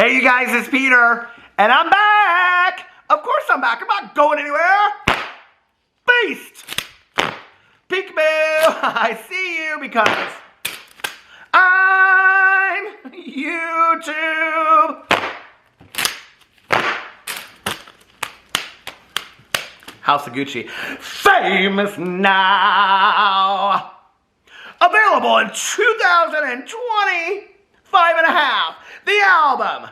Hey you guys, it's Peter, and I'm back! Of course I'm back, I'm not going anywhere! Beast! Peekaboo! I see you because I'm YouTube! House of Gucci. Famous now! Available in 2020! 5.5. The album.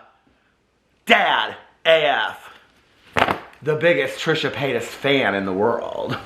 Dad AF. The biggest Trisha Paytas fan in the world.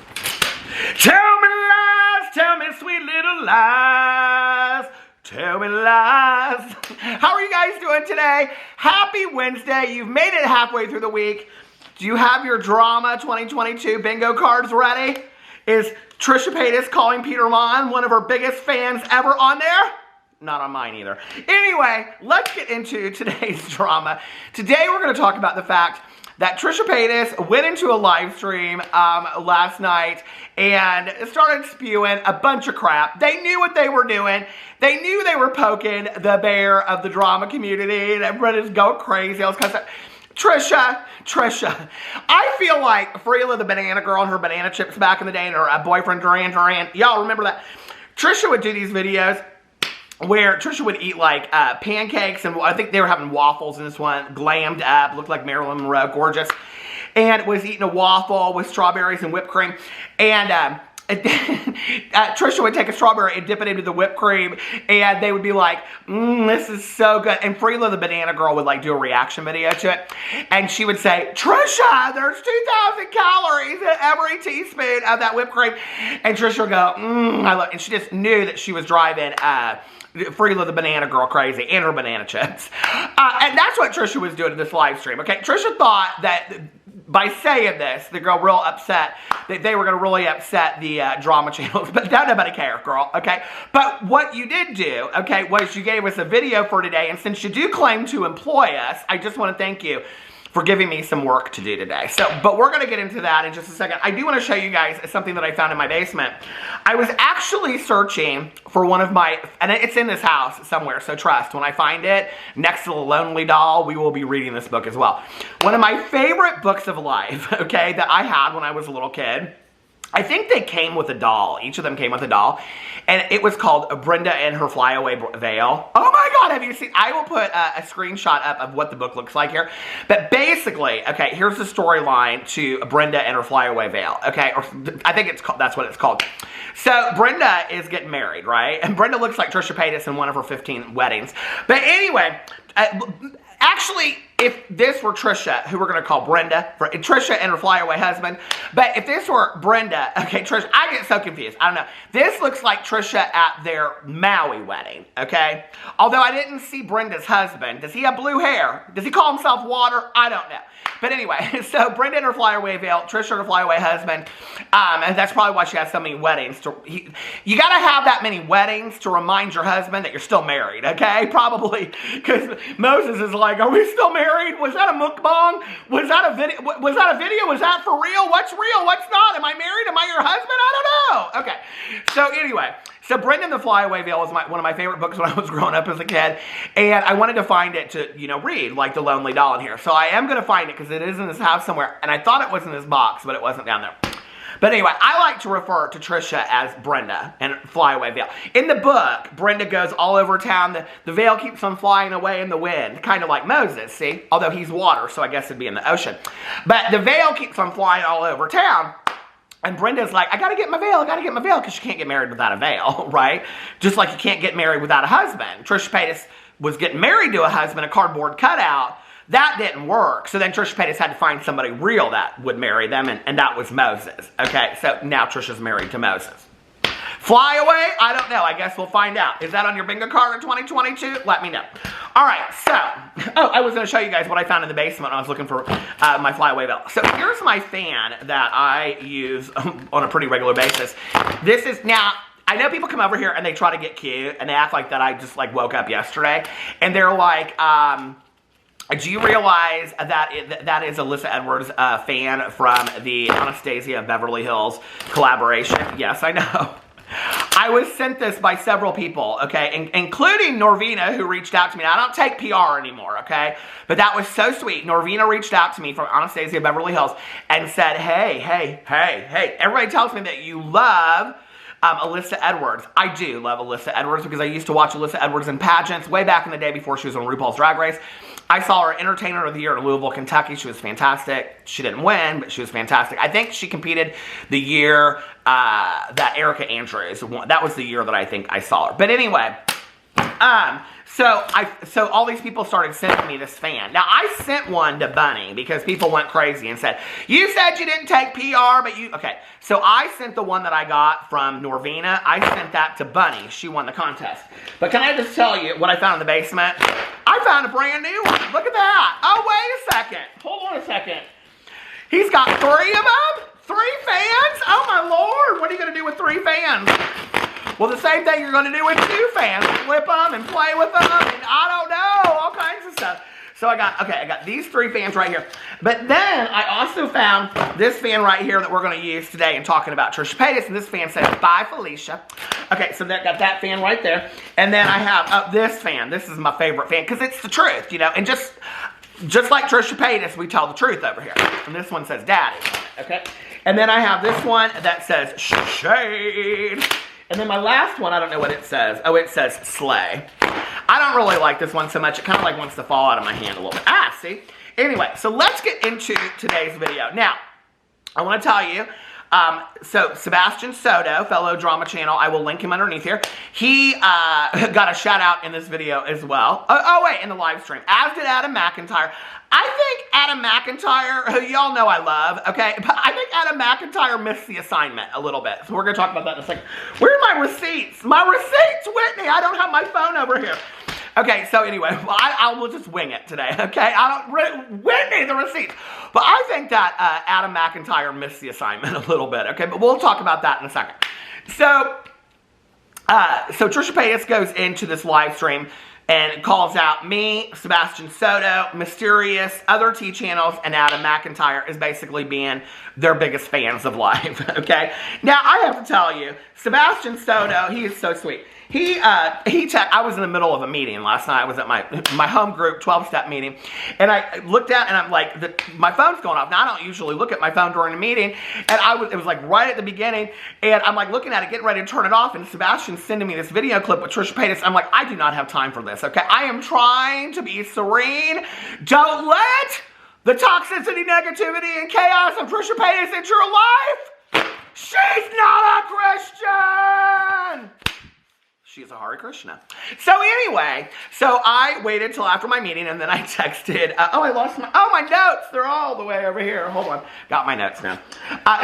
Tell me lies, tell me sweet little lies. Tell me lies. How are you guys doing today? Happy Wednesday. You've made it halfway through the week. Do you have your drama 2022 bingo cards ready? Is Trisha Paytas calling Peter Monn one of her biggest fans ever on there? Not on mine either. Anyway, let's get into today's drama. Today we're going to talk about the fact that Trisha Paytas went into a live stream last night and started spewing a bunch of crap. They knew what they were doing. They knew they were poking the bear of the drama community and everybody's going crazy. All this kind of stuff. Trisha, I feel like Freela the banana girl and her banana chips back in the day and her boyfriend Duran, y'all remember that? Trisha would do these videos where Trisha would eat like pancakes, and I think they were having waffles in this one, glammed up, looked like Marilyn Monroe, gorgeous, and was eating a waffle with strawberries and whipped cream, and Trisha would take a strawberry and dip it into the whipped cream, and they would be like, this is so good, and Freela the banana girl would like do a reaction video to it, and she would say, Trisha, there's 2,000 calories in every teaspoon of that whipped cream, and Trisha would go, I love, and she just knew that she was driving Freela the banana girl crazy and her banana chips. And that's what Trisha was doing in this live stream, okay? Trisha thought that by saying this, the girl real upset, that they were going to really upset the drama channels, but nobody cared, girl, okay? But what you did do, okay, was you gave us a video for today, and since you do claim to employ us, I just want to thank you for giving me some work to do today. So, but we're going to get into that in just a second. I do want to show you guys something that I found in my basement. I was actually searching for one of my, and it's in this house somewhere, so trust, when I find it, next to the Lonely Doll, we will be reading this book as well. One of my favorite books of life, okay, that I had when I was a little kid. I think they came with a doll. Each of them came with a doll. And it was called Brenda and Her Flyaway Veil. Oh my God, have you seen? I will put a screenshot up of what the book looks like here. But basically, okay, here's the storyline to Brenda and Her Flyaway Veil. Okay, or I think it's called, that's what it's called. So Brenda is getting married, right? And Brenda looks like Trisha Paytas in one of her 15 weddings. But anyway, actually, if this were Trisha, who we're going to call Brenda, Trisha and her flyaway husband, but if this were Brenda, okay, Trisha, I get so confused, I don't know. This looks like Trisha at their Maui wedding, okay? Although I didn't see Brenda's husband. Does he have blue hair? Does he call himself Water? I don't know. But anyway, so Brenda and her flyaway veil, Trisha and her flyaway husband, and that's probably why she has so many weddings. You got to have that many weddings to remind your husband that you're still married, okay? Probably, because Moses is like, are we still married? Was that a mukbang? Was that a video? Was that a video? Was that for real? What's real? What's not? Am I married? Am I your husband? I don't know. Okay. So anyway, so Brenda and the Flyaway Veil was one of my favorite books when I was growing up as a kid, and I wanted to find it to, you know, read, like the Lonely Doll in here. So I am going to find it because it is in this house somewhere, and I thought it was in this box, but it wasn't down there. But anyway, I like to refer to Trisha as Brenda and Flyaway Veil. In the book, Brenda goes all over town. The veil keeps on flying away in the wind, kind of like Moses, see? Although he's water, so I guess it'd be in the ocean. But the veil keeps on flying all over town. And Brenda's like, I gotta get my veil, because you can't get married without a veil, right? Just like you can't get married without a husband. Trisha Paytas was getting married to a husband, a cardboard cutout. That didn't work. So then Trisha Paytas had to find somebody real that would marry them, and that was Moses. Okay, so now Trisha's married to Moses. Fly away? I don't know. I guess we'll find out. Is that on your bingo card in 2022? Let me know. All right, so, I was going to show you guys what I found in the basement when I was looking for my flyaway veil. So here's my fan that I use on a pretty regular basis. This is, now, I know people come over here and they try to get cute, and they act like that I just, like, woke up yesterday. And they're like, do you realize that that is Alyssa Edwards' fan from the Anastasia Beverly Hills collaboration? Yes, I know. I was sent this by several people, okay, including Norvina, who reached out to me. Now, I don't take PR anymore, okay, but that was so sweet. Norvina reached out to me from Anastasia, Beverly Hills, and said, hey, everybody tells me that you love Alyssa Edwards. I do love Alyssa Edwards because I used to watch Alyssa Edwards in pageants way back in the day before she was on RuPaul's Drag Race. I saw her Entertainer of the Year in Louisville, Kentucky. She was fantastic. She didn't win, but she was fantastic. I think she competed the year that Erica Andrews won. That was the year that I think I saw her. But anyway, so all these people started sending me this fan. Now, I sent one to Bunny because people went crazy and said, you said you didn't take PR, but you... Okay, so I sent the one that I got from Norvina. I sent that to Bunny. She won the contest. But can I just tell you what I found in the basement? I found a brand new one. Look at that. Oh, wait a second. Hold on a second. He's got 3 of them? 3 fans? Oh, my Lord. What are you going to do with 3 fans? Well, the same thing you're going to do with 2 fans. Flip them and play with them and I don't know, all kinds of stuff. So I got these 3 fans right here. But then I also found this fan right here that we're going to use today in talking about Trisha Paytas. And this fan says, bye, Felicia. Okay, so that got that fan right there. And then I have this fan. This is my favorite fan because it's the truth, you know. And just like Trisha Paytas, we tell the truth over here. And this one says daddy, okay? And then I have this one that says shade. And then my last one, I don't know what it says. Oh, it says slay. I don't really like this one so much. It kind of like wants to fall out of my hand a little bit. Ah, see? Anyway, so let's get into today's video. Now, I want to tell you, so Sebastian Soto, fellow Drama Channel, I will link him underneath here. He got a shout out in this video as well. Oh wait, in the live stream. As did Adam McIntyre. I think Adam McIntyre, who y'all know I love, okay, but I think Adam McIntyre missed the assignment a little bit. So we're going to talk about that in a second. Where are my receipts? My receipts, Whitney. I don't have my phone over here. Okay, so anyway, well, I will just wing it today, okay? Whitney, the receipts. But I think that Adam McIntyre missed the assignment a little bit, okay? But we'll talk about that in a second. So Trisha Paytas goes into this live stream and calls out me, Sebastian Soto, Mysterious, other T channels, and Adam McIntyre is basically being their biggest fans of life, okay? Now, I have to tell you, Sebastian Soto, he is so sweet. I was in the middle of a meeting last night. I was at my home group 12-step meeting, and I looked out, and I'm like, my phone's going off. Now, I don't usually look at my phone during a meeting, and it was like right at the beginning, and I'm like looking at it, getting ready to turn it off, and Sebastian's sending me this video clip with Trisha Paytas. I'm like, I do not have time for this, okay? I am trying to be serene. Don't let the toxicity, negativity, and chaos of Trisha Paytas into your life. She's not a Christian. She's a Hare Krishna. So anyway, so I waited till after my meeting, and then I texted, I lost my notes. They're all the way over here. Hold on. Got my notes now.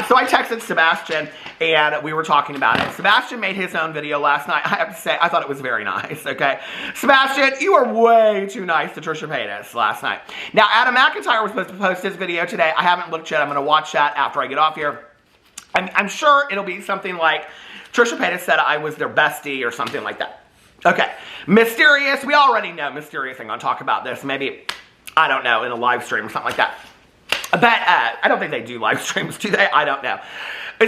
So I texted Sebastian, and we were talking about it. Sebastian made his own video last night. I have to say, I thought it was very nice, okay? Sebastian, you were way too nice to Trisha Paytas last night. Now, Adam McIntyre was supposed to post his video today. I haven't looked yet. I'm going to watch that after I get off here. I'm sure it'll be something like, Trisha Paytas said I was their bestie or something like that. Okay. Mysterious. We already know Mysterious. I'm going to talk about this. Maybe, I don't know, in a live stream or something like that. But I don't think they do live streams, do they? I don't know.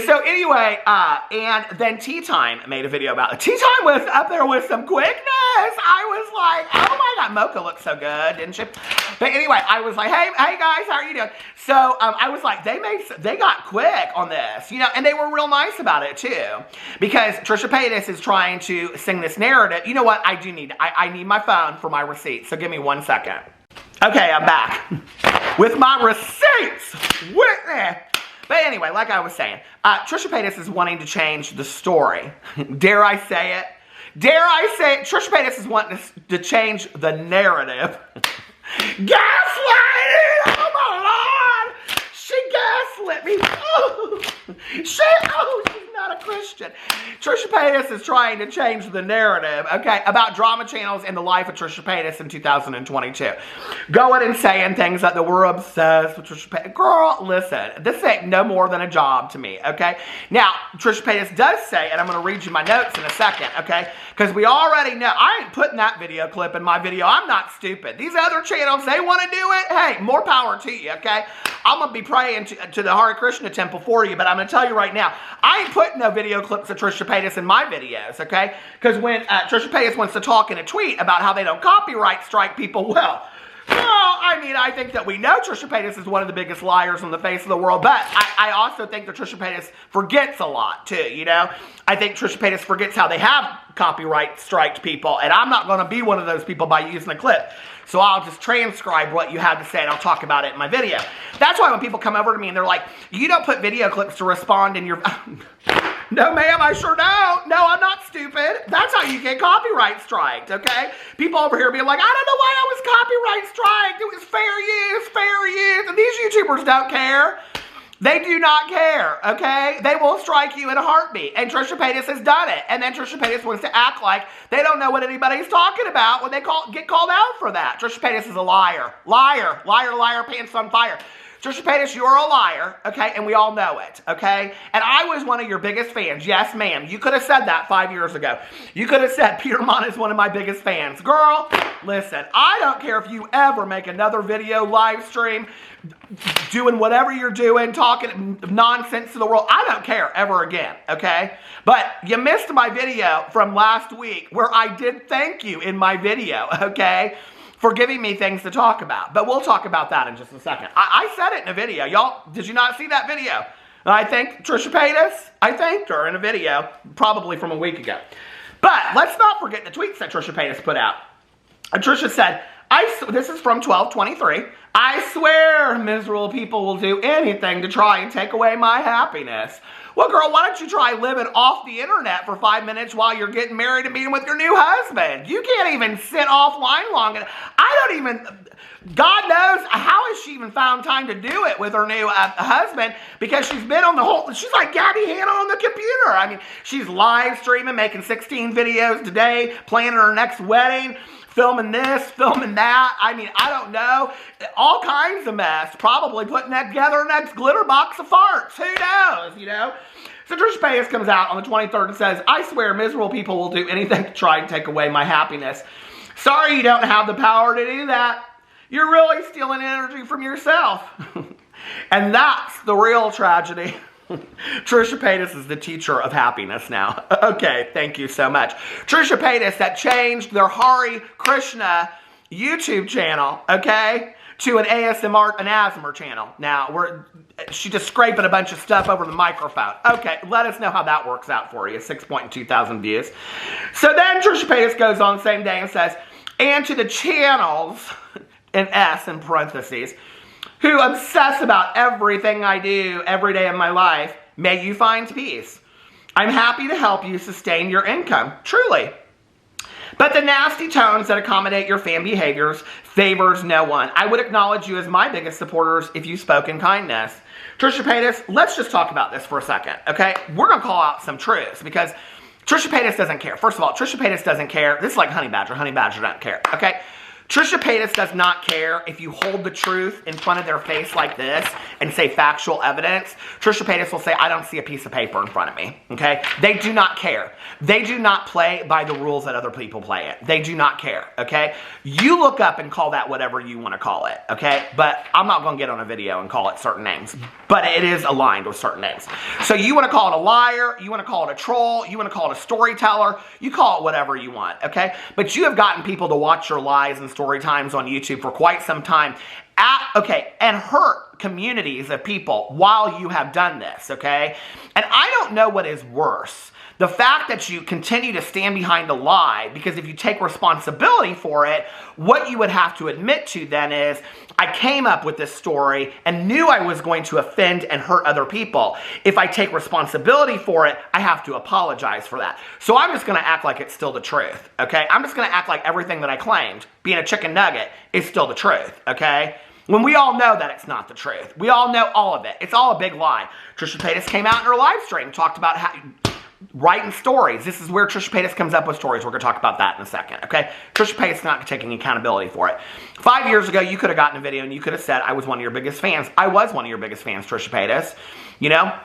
So anyway, and then Tea Time made a video about it. Tea Time was up there with some quickness. I was like, oh my God, Mocha looks so good, didn't she? But anyway, I was like, hey guys, how are you doing? So I was like, they got quick on this, you know, and they were real nice about it too, because Trisha Paytas is trying to sing this narrative. You know what? I need my phone for my receipts. So give me 1 second. Okay, I'm back with my receipts. Whitney. But anyway, like I was saying, Trisha Paytas is wanting to change the story. Dare I say it? Dare I say it? Trisha Paytas is wanting to change the narrative. Gaslighting! Oh my Lord! She gaslit me. Oh, she's not a Christian. Trisha Paytas is trying to change the narrative, okay, about drama channels and the life of Trisha Paytas in 2022. Going and saying things like that we're obsessed with Trisha Paytas. Girl, listen, this ain't no more than a job to me, okay? Now, Trisha Paytas does say, and I'm going to read you my notes in a second, okay? Because we already know, I ain't putting that video clip in my video. I'm not stupid. These other channels, they want to do it. Hey, more power to you, okay? I'm going to be praying to the Hare Krishna temple for you, but I'm going to tell you right now, I ain't putting put no video clips of Trisha Paytas in my videos, okay? Because when Trisha Paytas wants to talk in a tweet about how they don't copyright strike people, well, I mean, I think that we know Trisha Paytas is one of the biggest liars on the face of the world, but I also think that Trisha Paytas forgets a lot, too, you know? I think Trisha Paytas forgets how they have copyright striked people, and I'm not going to be one of those people by using a clip. So I'll just transcribe what you have to say, and I'll talk about it in my video. That's why when people come over to me and they're like, you don't put video clips to respond in your... No, ma'am, I sure don't. No, I'm not stupid. That's how you get copyright striked, okay? People over here being like, I don't know why I was copyright striked. It was fair use. And these YouTubers don't care. They do not care, okay? They will strike you in a heartbeat. And Trisha Paytas has done it. And then Trisha Paytas wants to act like they don't know what anybody's talking about when they get called out for that. Trisha Paytas is a liar. Liar, pants on fire. Trisha Paytas, you are a liar, okay? And we all know it, okay? And I was one of your biggest fans. Yes, ma'am. You could have said that 5 years ago. You could have said Peter Monn is one of my biggest fans. Girl, listen, I don't care if you ever make another video live stream doing whatever you're doing, talking nonsense to the world. I don't care ever again, okay? But you missed my video from last week where I did thank you in my video, okay? For giving me things to talk about. But we'll talk about that in just a second. I said it in a video. Y'all, did you not see that video? I thanked Trisha Paytas. I thanked her in a video, probably from a week ago. But let's not forget the tweets that Trisha Paytas put out. Trisha said, this is from 12/23. I swear miserable people will do anything to try and take away my happiness. Well, girl, why don't you try living off the internet for 5 minutes while you're getting married and being with your new husband? You can't even sit offline long enough. God knows how has she even found time to do it with her new husband, because she's been on she's like Gabby Hanna on the computer. I mean, she's live streaming, making 16 videos today, planning her next wedding, filming this, filming that. I mean, I don't know. All kinds of mess. Probably putting that together next glitter box of farts. Who knows, you know? So Trisha Paytas comes out on the 23rd and says, I swear miserable people will do anything to try and take away my happiness. Sorry you don't have the power to do that. You're really stealing energy from yourself. And that's the real tragedy. Trisha Paytas is the teacher of happiness now. Okay, thank you so much. Trisha Paytas that changed their Hare Krishna YouTube channel, okay, to an ASMR channel. Now, she's just scraping a bunch of stuff over the microphone. Okay, let us know how that works out for you. 6.2 thousand views. So then Trisha Paytas goes on the same day and says, and to the channels, in S in parentheses, who obsess about everything I do every day of my life, may you find peace. I'm happy to help you sustain your income, truly. But the nasty tones that accommodate your fan behaviors favors no one. I would acknowledge you as my biggest supporters if you spoke in kindness. Trisha Paytas, let's just talk about this for a second, okay? We're going to call out some truths because Trisha Paytas doesn't care. First of all, Trisha Paytas doesn't care. This is like Honey Badger. Honey Badger doesn't care, okay? Trisha Paytas does not care if you hold the truth in front of their face like this and say factual evidence. Trisha Paytas will say, I don't see a piece of paper in front of me, okay? They do not care. They do not play by the rules that other people play it. They do not care, okay? You look up and call that whatever you want to call it, okay? But I'm not going to get on a video and call it certain names. But it is aligned with certain names. So you want to call it a liar, you want to call it a troll, you want to call it a storyteller, you call it whatever you want, okay? But you have gotten people to watch your lies and story times on YouTube for quite some time, and hurt communities of people while you have done this, okay? And I don't know what is worse. The fact that you continue to stand behind a lie, because if you take responsibility for it, what you would have to admit to then is, I came up with this story and knew I was going to offend and hurt other people. If I take responsibility for it, I have to apologize for that. So I'm just going to act like it's still the truth, okay? I'm just going to act like everything that I claimed, being a chicken nugget, is still the truth, okay? When we all know that it's not the truth. We all know all of it. It's all a big lie. Trisha Paytas came out in her live stream, talked about how writing stories. This is where Trisha Paytas comes up with stories. We're going to talk about that in a second, okay? Trisha Paytas not taking accountability for it. 5 years ago, you could have gotten a video and you could have said, I was one of your biggest fans. I was one of your biggest fans, Trisha Paytas. You know?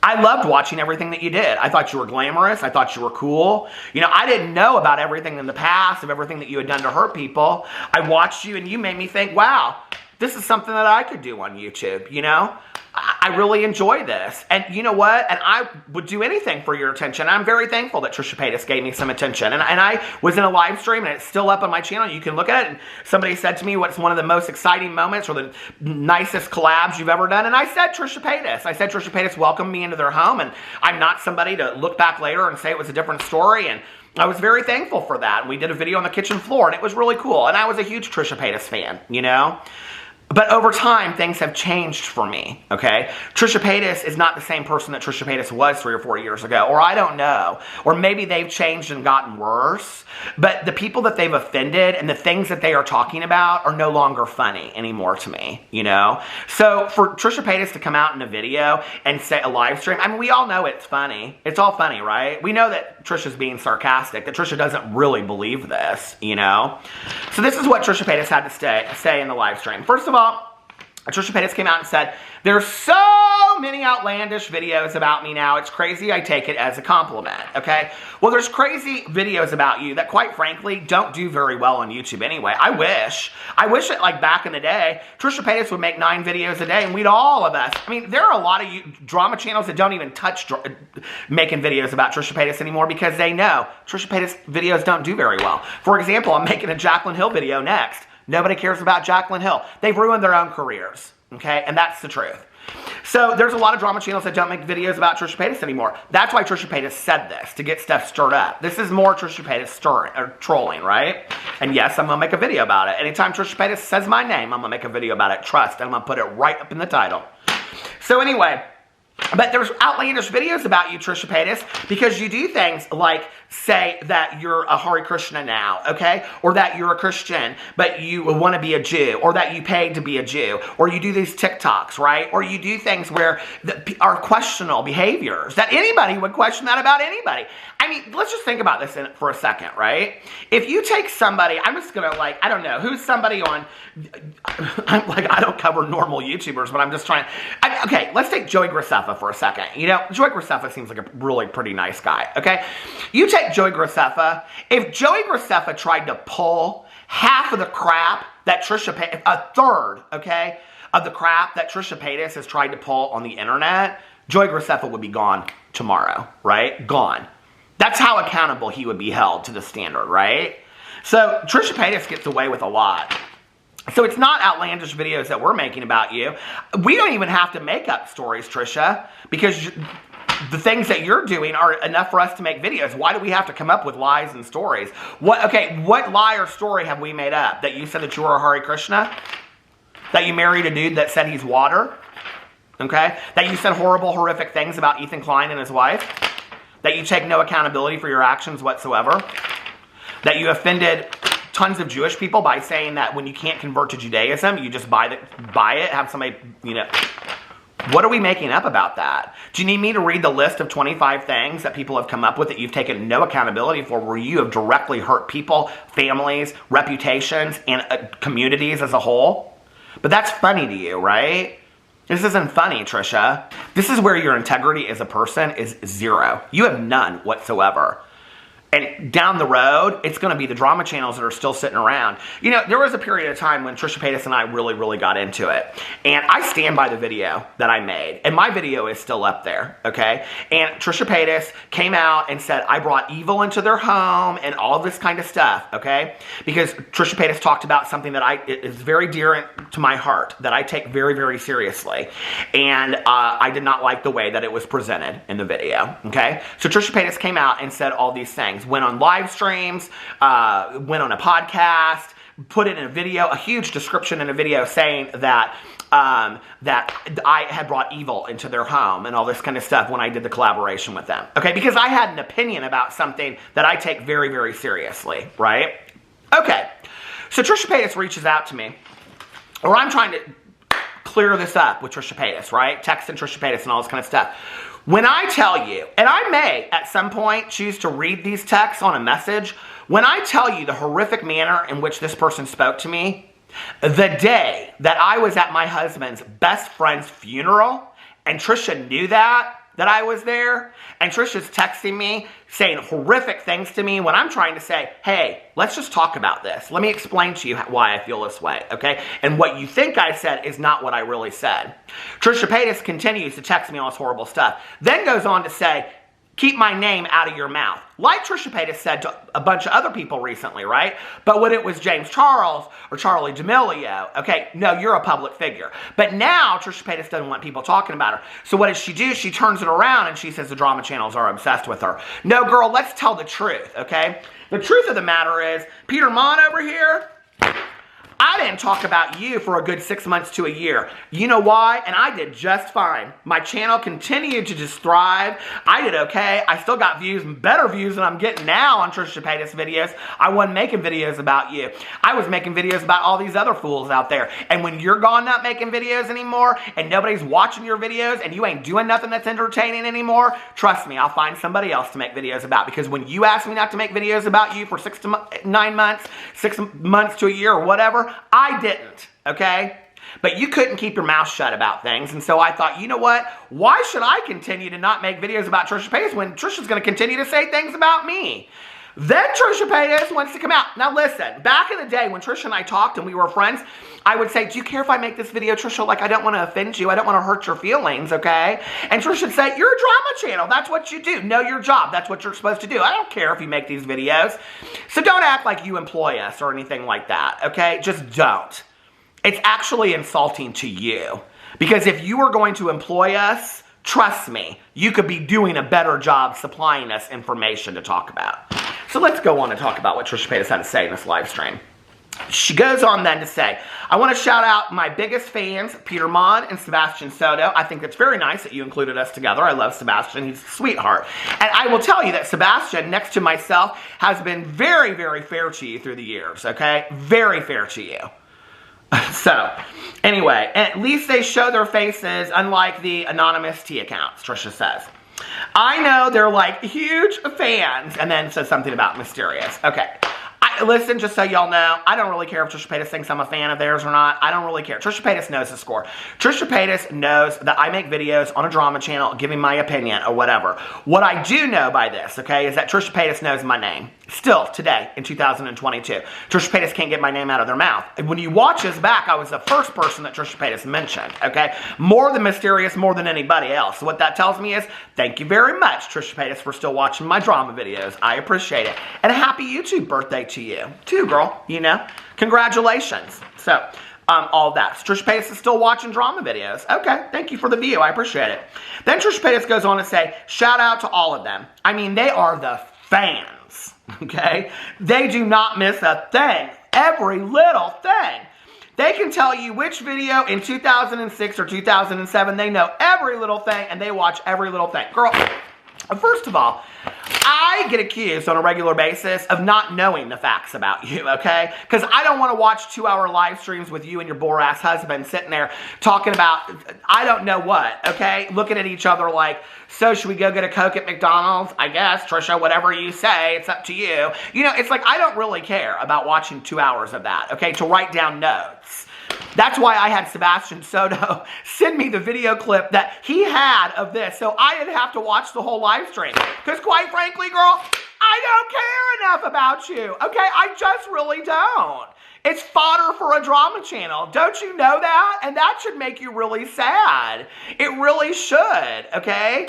I loved watching everything that you did. I thought you were glamorous. I thought you were cool. You know, I didn't know about everything in the past, of everything that you had done to hurt people. I watched you and you made me think, wow, this is something that I could do on YouTube, you know? I really enjoy this. And you know what? And I would do anything for your attention. I'm very thankful that Trisha Paytas gave me some attention. And I was in a live stream, and it's still up on my channel. You can look at it. And somebody said to me, what's one of the most exciting moments or the nicest collabs you've ever done? And I said Trisha Paytas. I said Trisha Paytas welcomed me into their home, and I'm not somebody to look back later and say it was a different story. And I was very thankful for that. And we did a video on the kitchen floor, and it was really cool. And I was a huge Trisha Paytas fan, you know? But over time, things have changed for me, okay? Trisha Paytas is not the same person that Trisha Paytas was 3 or 4 years ago, or I don't know. Or maybe they've changed and gotten worse. But the people that they've offended and the things that they are talking about are no longer funny anymore to me, you know? So for Trisha Paytas to come out in a video and say a live stream, I mean, we all know it's funny. It's all funny, right? We know that Trisha's being sarcastic, that Trisha doesn't really believe this, you know? So this is what Trisha Paytas had to say in the live stream. First of all, Trisha Paytas came out and said, there's so many outlandish videos about me now, it's crazy, I take it as a compliment, okay? Well, there's crazy videos about you that, quite frankly, don't do very well on YouTube anyway. I wish that, like, back in the day, Trisha Paytas would make 9 videos a day, and we'd all of us, I mean, there are a lot of drama channels that don't even touch making videos about Trisha Paytas anymore because they know Trisha Paytas videos don't do very well. For example, I'm making a Jaclyn Hill video next. Nobody cares about Jaclyn Hill. They've ruined their own careers, okay? And that's the truth. So there's a lot of drama channels that don't make videos about Trisha Paytas anymore. That's why Trisha Paytas said this, to get stuff stirred up. This is more Trisha Paytas trolling, right? And yes, I'm going to make a video about it. Anytime Trisha Paytas says my name, I'm going to make a video about it. Trust, I'm going to put it right up in the title. So anyway, but there's outlandish videos about you, Trisha Paytas, because you do things like say that you're a Hare Krishna now, okay? Or that you're a Christian, but you want to be a Jew, or that you paid to be a Jew, or you do these TikToks, right? Or you do things where are questionable behaviors, that anybody would question that about anybody. I mean, let's just think about this for a second, right? If you take somebody, I'm just going to, like, I don't know, who's somebody on, I'm like, I don't cover normal YouTubers, but I'm just trying, okay, let's take Joey Graceffa for a second. You know, Joey Graceffa seems like a really pretty nice guy, okay? You take Joey Graceffa, if Joey Graceffa tried to pull half of the crap that Trisha Paytas, a third, okay, of the crap that Trisha Paytas has tried to pull on the internet, Joey Graceffa would be gone tomorrow, right? Gone. That's how accountable he would be held to the standard, right? So Trisha Paytas gets away with a lot. So it's not outlandish videos that we're making about you. We don't even have to make up stories, Trisha, because the things that you're doing are enough for us to make videos. Why do we have to come up with lies and stories? What lie or story have we made up? That you said that you were a Hare Krishna? That you married a dude that said he's water? Okay? That you said horrible, horrific things about Ethan Klein and his wife? That you take no accountability for your actions whatsoever? That you offended tons of Jewish people by saying that when you can't convert to Judaism, you just buy it, have somebody, you know. What are we making up about that? Do you need me to read the list of 25 things that people have come up with that you've taken no accountability for, where you have directly hurt people, families, reputations, and communities as a whole? But that's funny to you, right? This isn't funny, Trisha. This is where your integrity as a person is zero. You have none whatsoever. And down the road, it's going to be the drama channels that are still sitting around. You know, there was a period of time when Trisha Paytas and I really, really got into it. And I stand by the video that I made. And my video is still up there, okay? And Trisha Paytas came out and said, I brought evil into their home and all this kind of stuff, okay? Because Trisha Paytas talked about something that is very dear to my heart, that I take very, very seriously. And I did not like the way that it was presented in the video, okay? So Trisha Paytas came out and said all these things. Went on live streams, went on a podcast, put it in a video, a huge description in a video saying that that I had brought evil into their home and all this kind of stuff when I did the collaboration with them. Okay, because I had an opinion about something that I take very, very seriously, right? Okay, so Trisha Paytas reaches out to me, or I'm trying to clear this up with Trisha Paytas, right? Texting Trisha Paytas and all this kind of stuff. When I tell you, and I may at some point choose to read these texts on a message, when I tell you the horrific manner in which this person spoke to me, the day that I was at my husband's best friend's funeral, and Trisha knew that, that I was there, and Trisha's texting me, saying horrific things to me when I'm trying to say, hey, let's just talk about this. Let me explain to you why I feel this way, okay? And what you think I said is not what I really said. Trisha Paytas continues to text me all this horrible stuff, then goes on to say, keep my name out of your mouth. Like Trisha Paytas said to a bunch of other people recently, right? But when it was James Charles or Charlie D'Amelio, okay, no, you're a public figure. But now Trisha Paytas doesn't want people talking about her. So what does she do? She turns it around and she says the drama channels are obsessed with her. No, girl, let's tell the truth, okay? The truth of the matter is, Peter Monn over here, I didn't talk about you for a good 6 months to a year. You know why? And I did just fine. My channel continued to just thrive. I did okay. I still got views, better views than I'm getting now on Trisha Paytas videos. I wasn't making videos about you. I was making videos about all these other fools out there. And when you're gone not making videos anymore, and nobody's watching your videos, and you ain't doing nothing that's entertaining anymore, trust me, I'll find somebody else to make videos about. Because when you ask me not to make videos about you for 6 to 9 months, 6 months to a year or whatever, I didn't, okay? But you couldn't keep your mouth shut about things, and so I thought, you know what? Why should I continue to not make videos about Trisha Paytas when Trisha's going to continue to say things about me? Then Trisha Paytas wants to come out. Now listen, back in the day when Trisha and I talked and we were friends, I would say, do you care if I make this video, Trisha? Like, I don't want to offend you. I don't want to hurt your feelings, okay? And Trisha would say, you're a drama channel. That's what you do. Know your job. That's what you're supposed to do. I don't care if you make these videos. So don't act like you employ us or anything like that, okay? Just don't. It's actually insulting to you. Because if you were going to employ us, trust me, you could be doing a better job supplying us information to talk about. So let's go on and talk about what Trisha Paytas had to say in this live stream. She goes on then to say, I want to shout out my biggest fans, Peter Monn and Sebastian Soto. I think it's very nice that you included us together. I love Sebastian. He's a sweetheart. And I will tell you that Sebastian, next to myself, has been very, very fair to you through the years, okay? Very fair to you. So, anyway, at least they show their faces, unlike the anonymous T accounts, Trisha says. I know they're like huge fans, and then says something about mysterious. Okay. Listen, just so y'all know, I don't really care if Trisha Paytas thinks I'm a fan of theirs or not. I don't really care. Trisha Paytas knows the score. Trisha Paytas knows that I make videos on a drama channel giving my opinion or whatever. What I do know by this, okay, is that Trisha Paytas knows my name. Still, today, in 2022. Trisha Paytas can't get my name out of their mouth. When you watch this back, I was the first person that Trisha Paytas mentioned, okay? More than mysterious, more than anybody else. So what that tells me is, thank you very much, Trisha Paytas, for still watching my drama videos. I appreciate it. And a happy YouTube birthday to you. Too, girl, you know? Congratulations. So, all that. So Trisha Paytas is still watching drama videos. Okay, thank you for the view. I appreciate it. Then Trisha Paytas goes on to say, shout out to all of them. I mean, they are the fans, okay? They do not miss a thing. Every little thing. They can tell you which video in 2006 or 2007. They know every little thing, and they watch every little thing. Girl, first of all, I get accused on a regular basis of not knowing the facts about you, okay? Because I don't want to watch 2-hour live streams with you and your bore-ass husband sitting there talking about, I don't know what, okay? Looking at each other like, so should we go get a Coke at McDonald's? I guess, Trisha, whatever you say, it's up to you. You know, it's like I don't really care about watching 2 hours of that, okay? To write down notes. That's why I had Sebastian Soto send me the video clip that he had of this, so I didn't have to watch the whole live stream. Because quite frankly, girl, I don't care enough about you, okay? I just really don't. It's fodder for a drama channel. Don't you know that? And that should make you really sad. It really should, okay?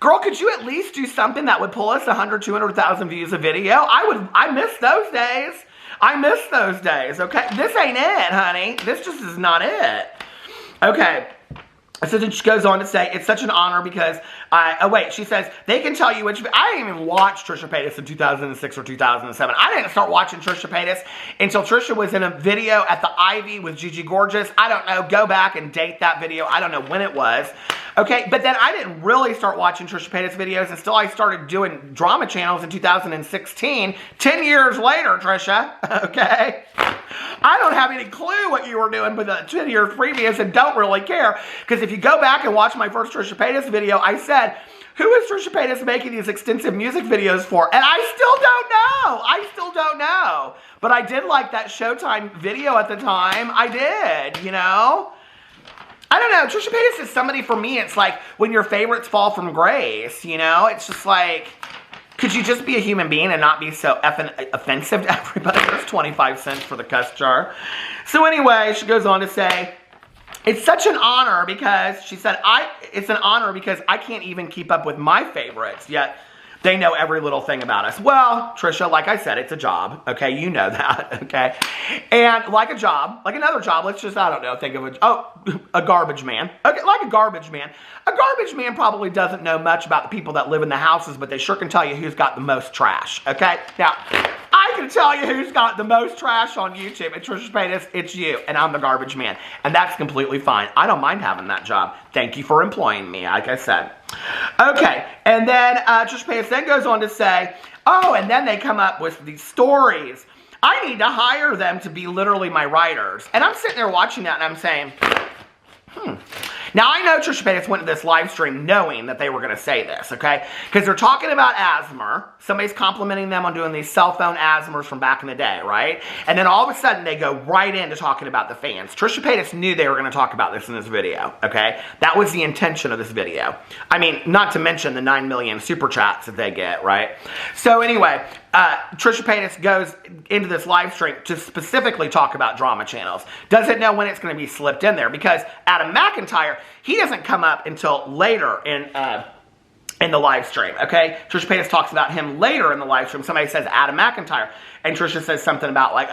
Girl, could you at least do something that would pull us 100, 200,000 views a video? I miss those days. I miss those days, okay? This ain't it, honey. This just is not it. Okay. So then she goes on to say, it's such an honor because she says, they can tell you which, I didn't even watch Trisha Paytas in 2006 or 2007. I didn't start watching Trisha Paytas until Trisha was in a video at the Ivy with Gigi Gorgeous. I don't know, go back and date that video. I don't know when it was. Okay, but then I didn't really start watching Trisha Paytas videos until I started doing drama channels in 2016. 10 years later, Trisha, okay? I don't have any clue what you were doing for the 10 years previous and don't really care. Because if you go back and watch my first Trisha Paytas video, I said, who is Trisha Paytas making these extensive music videos for? And I still don't know. I still don't know. But I did like that Showtime video at the time. I did, you know? I don't know. Trisha Paytas is somebody, for me, it's like when your favorites fall from grace, you know? It's just like, could you just be a human being and not be so effing offensive to everybody? There's 25 cents for the cuss jar. So anyway, she goes on to say, it's such an honor because, she said, it's an honor because I can't even keep up with my favorites, yet they know every little thing about us. Well, Trisha, like I said, it's a job, okay? You know that, okay? And like a job, like another job, let's just, I don't know, think of a garbage man. Okay, like a garbage man. A garbage man probably doesn't know much about the people that live in the houses, but they sure can tell you who's got the most trash, okay? Now, I can tell you who's got the most trash on YouTube. At Trisha Paytas, it's you, and I'm the garbage man. And that's completely fine. I don't mind having that job. Thank you for employing me, like I said. Okay, and then Trisha Paytas then goes on to say, oh, and then they come up with these stories. I need to hire them to be literally my writers. And I'm sitting there watching that, and I'm saying, Now, I know Trisha Paytas went to this live stream knowing that they were going to say this, okay? Because they're talking about asthma. Somebody's complimenting them on doing these cell phone asthmas from back in the day, right? And then all of a sudden, they go right into talking about the fans. Trisha Paytas knew they were going to talk about this in this video, okay? That was the intention of this video. I mean, not to mention the 9 million super chats that they get, right? So anyway, Trisha Paytas goes into this live stream to specifically talk about drama channels. Doesn't know when it's going to be slipped in there because Adam McIntyre, he doesn't come up until later in the live stream, okay? Trisha Paytas talks about him later in the live stream. Somebody says Adam McIntyre, and Trisha says something about like,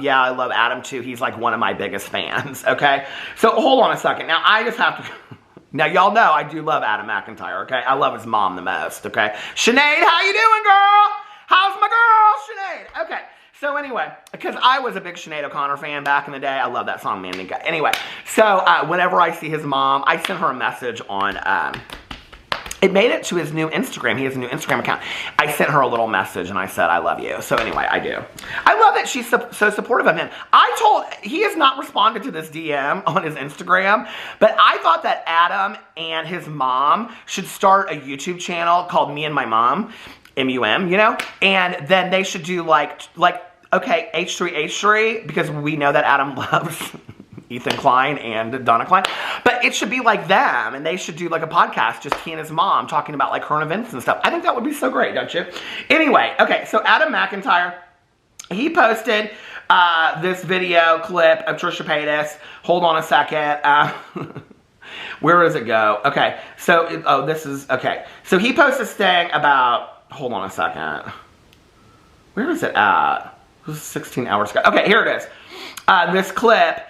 yeah, I love Adam too. He's like one of my biggest fans, okay? So hold on a second. Now, I just have to... Now, y'all know I do love Adam McIntyre, okay? I love his mom the most, okay? Sinead, how you doing, girl? How's my girl, Sinead? Okay, so anyway, because I was a big Sinead O'Connor fan back in the day. I love that song, man. Anyway, so whenever I see his mom, I sent her a message on... it made it to his new Instagram. He has a new Instagram account. I sent her a little message and I said, I love you. So anyway, I do. I love that she's so supportive of him. He has not responded to this DM on his Instagram, but I thought that Adam and his mom should start a YouTube channel called Me and My Mom, M-U-M, you know? And then they should do like, okay, H3H3, because we know that Adam loves... Ethan Klein and Donna Klein, but it should be like them, and they should do like a podcast, just he and his mom talking about like current events and stuff. I think that would be so great, don't you? Anyway, okay, so Adam McIntyre, he posted this video clip of Trisha Paytas. Hold on a second. Where does it go? Okay, so, okay. So he posted this thing about, hold on a second. Where is it at? It was 16 hours ago. Okay, here it is. This clip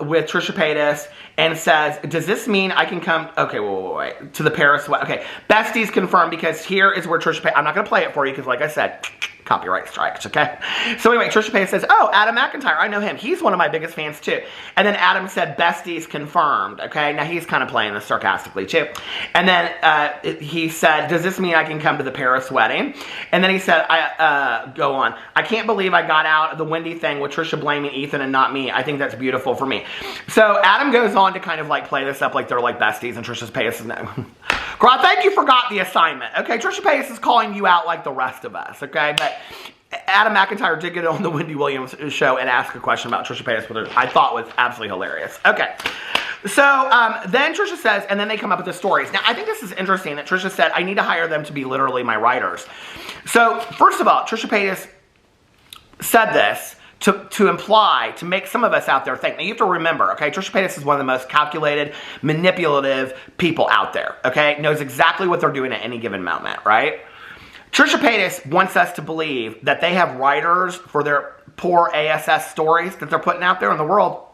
with Trisha Paytas, and says, does this mean I can come, okay, wait, to the Paris, okay, Besties confirmed, because here is where Trisha Paytas, I'm not going to play it for you, because like I said, copyright strikes, okay? So anyway, Trisha Paytas says, oh, Adam McIntyre, I know him. He's one of my biggest fans, too. And then Adam said, Besties confirmed, okay? Now, he's kind of playing this sarcastically, too. And then he said, does this mean I can come to the Paris wedding? And then he said, go on. I can't believe I got out of the Wendy thing with Trisha blaming Ethan and not me. I think that's beautiful for me. So Adam goes on to kind of like play this up like they're like besties, and Trisha Paytas is no. Girl, I think you forgot the assignment, okay? Trisha Paytas is calling you out like the rest of us, okay? But Adam McIntyre did get on the Wendy Williams show and ask a question about Trisha Paytas, which I thought was absolutely hilarious. Okay. So then Trisha says, and then they come up with the stories. Now, I think this is interesting that Trisha said, I need to hire them to be literally my writers. So, first of all, Trisha Paytas said this to imply, to make some of us out there think. Now, you have to remember, okay, Trisha Paytas is one of the most calculated, manipulative people out there, okay? Knows exactly what they're doing at any given moment, right? Trisha Paytas wants us to believe that they have writers for their poor ASS stories that they're putting out there in the world.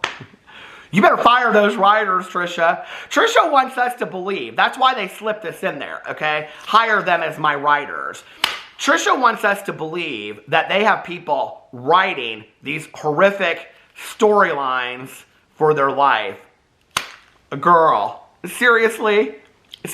You better fire those writers, Trisha. Trisha wants us to believe. That's why they slipped this in there, okay? Hire them as my writers. Trisha wants us to believe that they have people writing these horrific storylines for their life. Girl, seriously?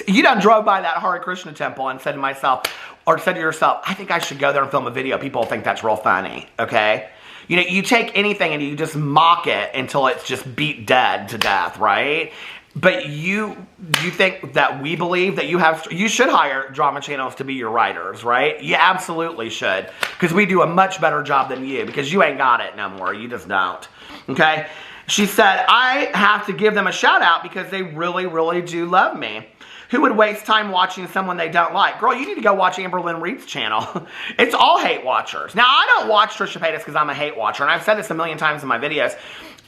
You done drove by that Hare Krishna temple and said to myself, or said to yourself, I think I should go there and film a video. People think that's real funny, okay? You know, you take anything and you just mock it until it's just beat dead to death, right? But you think that we believe that you should hire drama channels to be your writers, right? You absolutely should, because we do a much better job than you, because you ain't got it no more. You just don't, okay? She said, I have to give them a shout out because they really, really do love me. Who would waste time watching someone they don't like? Girl, you need to go watch Amber Lynn Reed's channel. It's all hate watchers. Now, I don't watch Trisha Paytas because I'm a hate watcher, and I've said this a million times in my videos.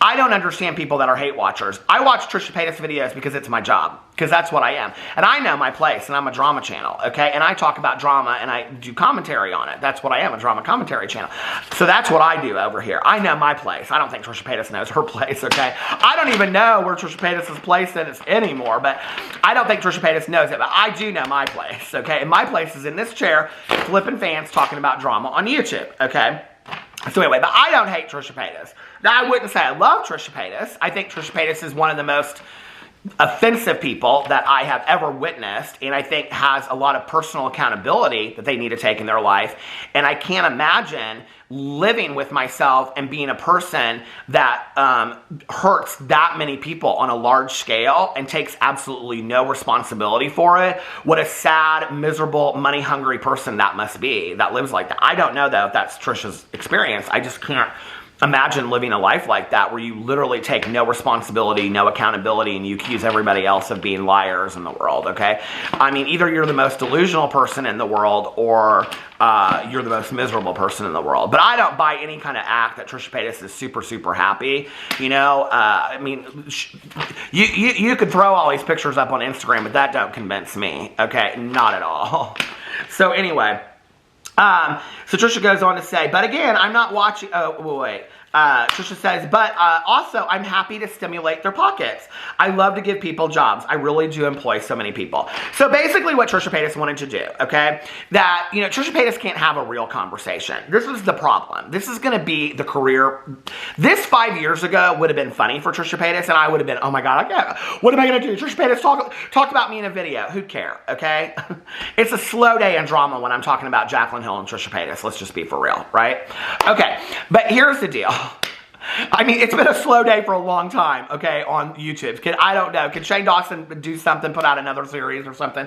I don't understand people that are hate watchers. I watch Trisha Paytas videos because it's my job, because that's what I am. And I know my place, and I'm a drama channel, okay? And I talk about drama, and I do commentary on it. That's what I am, a drama commentary channel. So that's what I do over here. I know my place. I don't think Trisha Paytas knows her place, okay? I don't even know where Trisha Paytas' place is anymore, but I don't think Trisha Paytas knows it, but I do know my place, okay? And my place is in this chair, flipping fans, talking about drama on YouTube, okay? So anyway, but I don't hate Trisha Paytas. Now, I wouldn't say I love Trisha Paytas. I think Trisha Paytas is one of the most offensive people that I have ever witnessed, and I think has a lot of personal accountability that they need to take in their life. And I can't imagine living with myself and being a person that hurts that many people on a large scale and takes absolutely no responsibility for it. What a sad, miserable, money-hungry person that must be that lives like that. I don't know, though, if that's Trisha's experience. I just can't imagine living a life like that where you literally take no responsibility, no accountability, and you accuse everybody else of being liars in the world, okay? I mean, either you're the most delusional person in the world or you're the most miserable person in the world. But I don't buy any kind of act that Trisha Paytas is super, super happy. You know, I mean, you could throw all these pictures up on Instagram, but that don't convince me, okay? Not at all. So anyway, so Trisha goes on to say, but again, I'm not watching, Trisha says, but also I'm happy to stimulate their pockets. I love to give people jobs. I really do employ so many people. So basically what Trisha Paytas wanted to do, okay, that, you know, Trisha Paytas can't have a real conversation. This is the problem. This is going to be the career. This 5 years ago would have been funny for Trisha Paytas, and I would have been, oh my God, what am I going to do? Trisha Paytas talk about me in a video. Who'd care, okay? It's a slow day in drama when I'm talking about Jaclyn Hill and Trisha Paytas. Let's just be for real, right? Okay, but here's the deal. I mean, it's been a slow day for a long time, okay, on YouTube. I don't know. Can Shane Dawson do something, put out another series or something?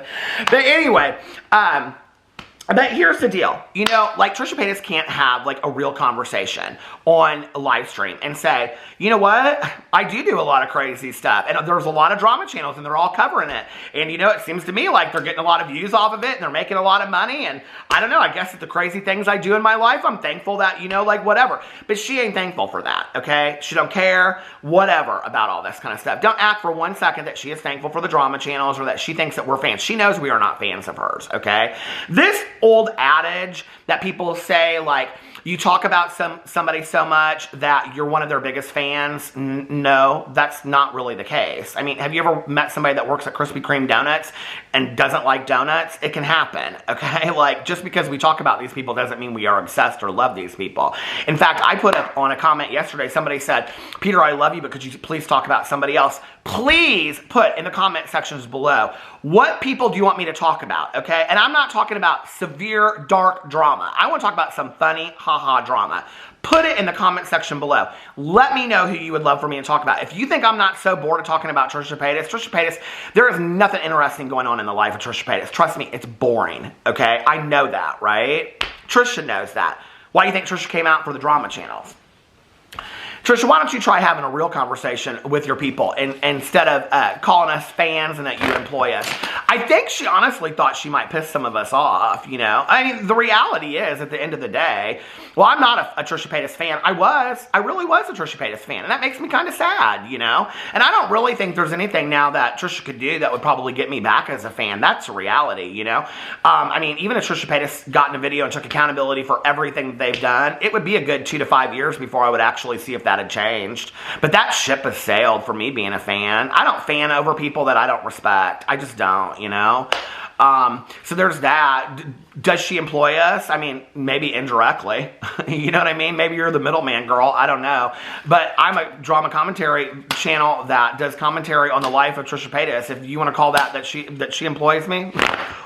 But anyway, but here's the deal. You know, like Trisha Paytas can't have like a real conversation on a live stream and say, you know what? I do a lot of crazy stuff. And there's a lot of drama channels and they're all covering it. And you know, it seems to me like they're getting a lot of views off of it and they're making a lot of money. And I don't know, I guess it's the crazy things I do in my life. I'm thankful that, you know, like whatever. But she ain't thankful for that, okay? She don't care, whatever, about all this kind of stuff. Don't act for 1 second that she is thankful for the drama channels or that she thinks that we're fans. She knows we are not fans of hers, okay? This old adage that people say, like, you talk about somebody so much that you're one of their biggest fans. No, that's not really the case. I mean, have you ever met somebody that works at Krispy Kreme Donuts and doesn't like donuts? It can happen, okay? Like, just because we talk about these people doesn't mean we are obsessed or love these people. In fact, I put up on a comment yesterday, somebody said, Peter, I love you, but could you please talk about somebody else? Please put in the comment sections below, what people do you want me to talk about, okay? And I'm not talking about severe, dark drama. I want to talk about some funny, haha drama. Put it in the comment section below. Let me know who you would love for me to talk about. If you think I'm not so bored of talking about Trisha Paytas, there is nothing interesting going on in the life of Trisha Paytas. Trust me, it's boring, okay? I know that, right? Trisha knows that. Why do you think Trisha came out for the drama channels? Trisha, why don't you try having a real conversation with your people instead of calling us fans and that you employ us? I think she honestly thought she might piss some of us off, you know? I mean, the reality is, at the end of the day, well, I'm not a Trisha Paytas fan. I really was a Trisha Paytas fan, and that makes me kind of sad, you know? And I don't really think there's anything now that Trisha could do that would probably get me back as a fan. That's a reality, you know? I mean, even if Trisha Paytas got in a video and took accountability for everything that they've done, it would be a good 2 to 5 years before I would actually see if that had changed. But that ship has sailed for me being a fan. I don't fan over people that I don't respect. I just don't, you know? So there's that. Does she employ us? I mean, maybe indirectly. You know what I mean? Maybe you're the middleman, girl. I don't know. But I'm a drama commentary channel that does commentary on the life of Trisha Paytas. If you want to call that she employs me,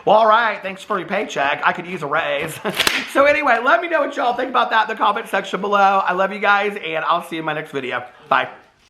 well, all right. Thanks for your paycheck. I could use a raise. So anyway, let me know what y'all think about that in the comment section below. I love you guys, and I'll see you in my next video. Bye.